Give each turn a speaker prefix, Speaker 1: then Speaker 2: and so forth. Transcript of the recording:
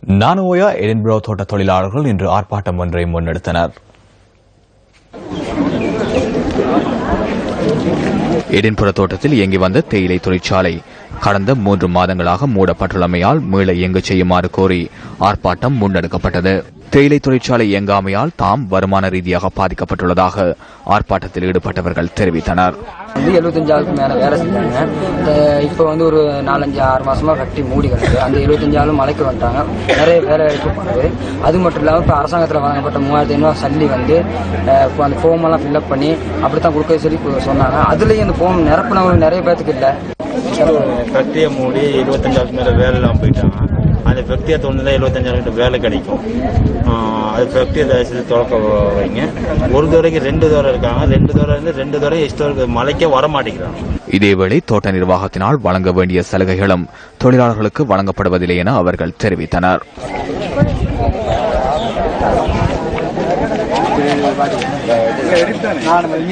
Speaker 1: Nanuoya Edinburgh தோட்ட தொழிலாளர்கள் இன்று ஆர்ப்பாட்டம் ஒன்றை முன்னெடுத்தனர். எடின்பரோ தோட்டத்தில் இயங்கி வந்த தேயிலை தொழிற்சாலை கடந்த 3 மாதங்களாக மூடப்பட்டுள்ளமையால் மீள இயங்க செய்யுமாறு கோரி ஆர்ப்பாட்டம் முன்னெடுக்கப்பட்டது. தேயிலை தொழிற்சாலை இயங்காமையால் தாம் வருமான ரீதியாக பாதிக்கப்பட்டுள்ளதாக ஆர்ப்பாட்டத்தில் ஈடுபட்டவர்கள் தெரிவித்தனர்.
Speaker 2: 75 மேல வேலை செஞ்சாங்க. இப்போ ஒரு 4-5-6 மாசமா ஃபேக்டரி மூடி கிடக்கு. அந்த 75 மலைக்கு வந்துட்டாங்க. நிறைய வேலை எடுக்கப்படுது. அது மட்டும் இல்லாமல் இப்போ அரசாங்கத்தில் வழங்கப்பட்ட 3500 சல்லி அந்த ஃபார்ம் எல்லாம் ஃபில்அப் பண்ணி அப்படித்தான் கொடுக்க சொல்லி சொன்னாங்க. அதுலயும் அந்த ஃபார்ம் நிரப்புனவங்க நிறைய பேருக்கு இல்லை.
Speaker 3: ஃபேக்டரியை மூடி 75 மேல வேலை எல்லாம் போயிட்டாங்க. அந்த ஃபேக்டரியை தோணுதான் 75 வேலை கிடைக்கும். அது ஃபேக்டரியை தயவுசெய்து திறக்க வைங்க. ஒரு துறைக்கு 2 துறை இருக்காங்க. 2 துறை இருந்து 2 துறை எக்ஸ்ட்ரா மலைக்கே வர மாட்டேங்கிறாங்க.
Speaker 1: இதேவேளை தோட்ட நிர்வாகத்தினால் வழங்க வேண்டிய சலுகைகளும் தொழிலாளர்களுக்கு வழங்கப்படுவதில்லை என அவர்கள் தெரிவித்தனர்.